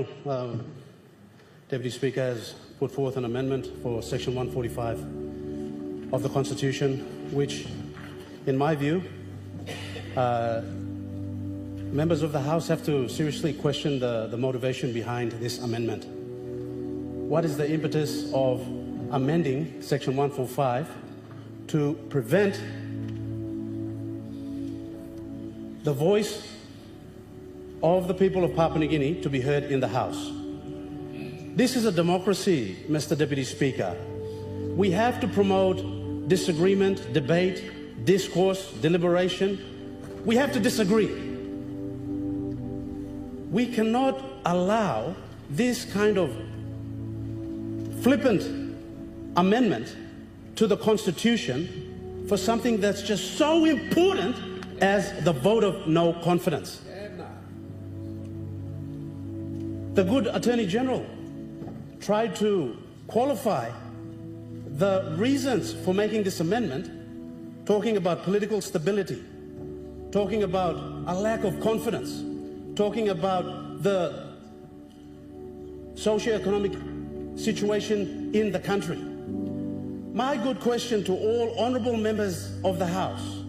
Attorney-General, Deputy Speaker has put forth an amendment for Section 145 of the Constitution, which, in my view, members of the House have to seriously question the motivation behind this amendment. What is the impetus of amending Section 145 to prevent the voice of the people of Papua New Guinea to be heard in the House? This is a democracy, Mr. Deputy Speaker. We have to promote disagreement, debate, discourse, deliberation. We have to disagree. We cannot allow this kind of flippant amendment to the Constitution for something that's just so important as the vote of no confidence. The good Attorney General tried to qualify the reasons for making this amendment, talking about political stability, talking about a lack of confidence, talking about the socio-economic situation in the country. My good question to all honourable members of the House,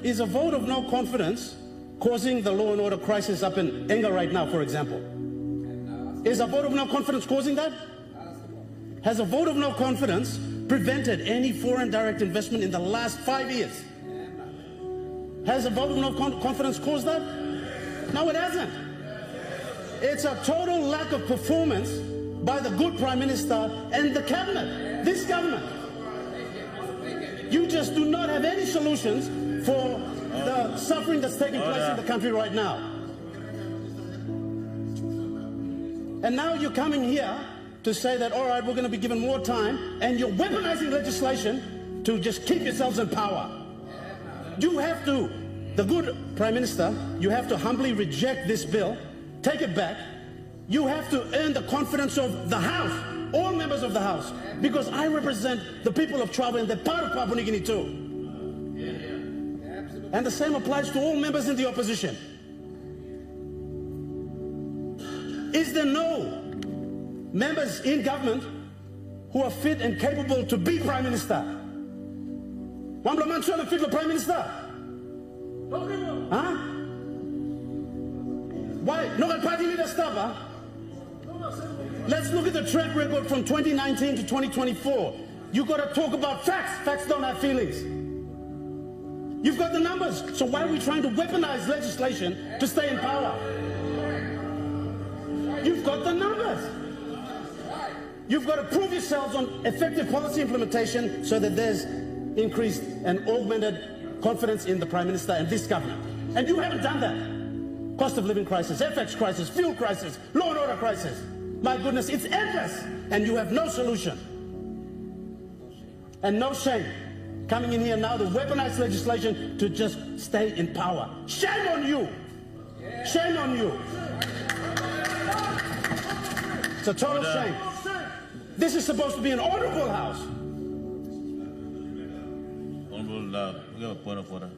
is a vote of no confidence causing the law and order crisis up in Enga right now, for example? Is a vote of no confidence causing that? Has a vote of no confidence prevented any foreign direct investment in the last 5 years? Has a vote of no confidence caused that? No, it hasn't. It's a total lack of performance by the good Prime Minister and the Cabinet, this government. You just do not have any solutions for the suffering that's taking place in the country right now. And now you're coming here to say that, all right, we're going to be given more time, and you're weaponizing legislation to just keep yourselves in power. You have to, the good Prime Minister, you have to humbly reject this bill, take it back. You have to earn the confidence of the House, all members of the House, because I represent the people of Chuave and they're part of Papua New Guinea too. And the same applies to all members in the opposition. Is there no members in government who are fit and capable to be Prime Minister? Wambla Manchona fit the Prime Minister? Huh? Why? No party leader stubber. Let's look at the track record from 2019 to 2024. You've got to talk about facts. Facts don't have feelings. You've got the numbers. So why are we trying to weaponize legislation to stay in power? You've got the numbers. You've got to prove yourselves on effective policy implementation so that there's increased and augmented confidence in the Prime Minister and this government. And you haven't done that. Cost of living crisis, FX crisis, fuel crisis, law and order crisis. My goodness, it's endless, and you have no solution. And no shame coming in here now to weaponize legislation to just stay in power. Shame on you. Shame on you. It's a total shame. This is supposed to be an honorable House. Honorable, we have a point of order.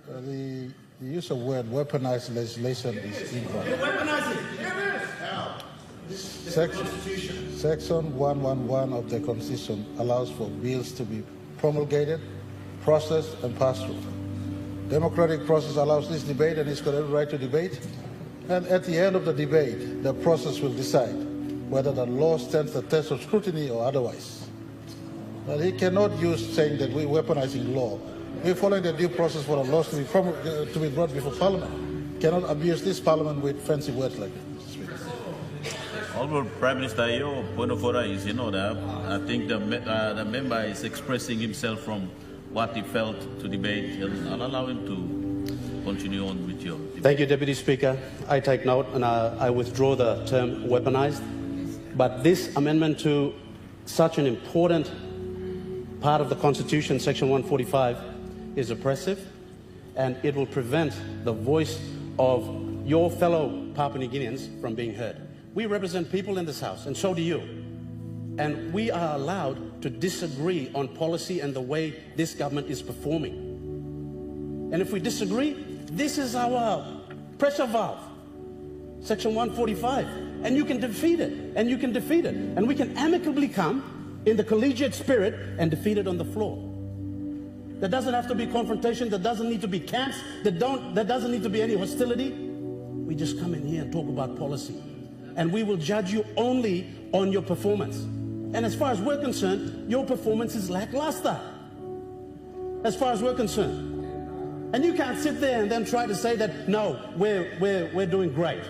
The use of word weaponized legislation is incorrect. You're weaponizing. Section 111 of the Constitution allows for bills to be promulgated, processed, and passed through. Democratic process allows this debate, and it's got every right to debate. And at the end of the debate, the process will decide whether the law stands the test of scrutiny or otherwise. But he cannot use saying that we're weaponizing law. We're following the due process for the laws to be brought before Parliament. Cannot abuse this Parliament with fancy words like that. Honorable Prime Minister, your point of order is in order. I think the member is expressing himself from what he felt to debate, and I'll allow him to continue on with your debate. Thank you, Deputy Speaker. I take note and I withdraw the term weaponized. But this amendment to such an important part of the Constitution, Section 145, is oppressive, and it will prevent the voice of your fellow Papua New Guineans from being heard. We represent people in this House, and so do you. And we are allowed to disagree on policy and the way this government is performing. And if we disagree, this is our pressure valve. Section 145, and you can defeat it, and you can defeat it, and we can amicably come in the collegiate spirit and defeat it on the floor. There doesn't have to be confrontation, there doesn't need to be camps, there doesn't need to be any hostility. We just come in here and talk about policy, and we will judge you only on your performance. And as far as we're concerned, your performance is lackluster, as far as we're concerned. And you can't sit there and then try to say that, no, we're doing great.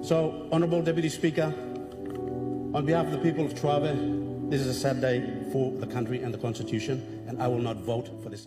So, Honourable Deputy Speaker, on behalf of the people of Chuave, this is a sad day for the country and the Constitution, and I will not vote for this.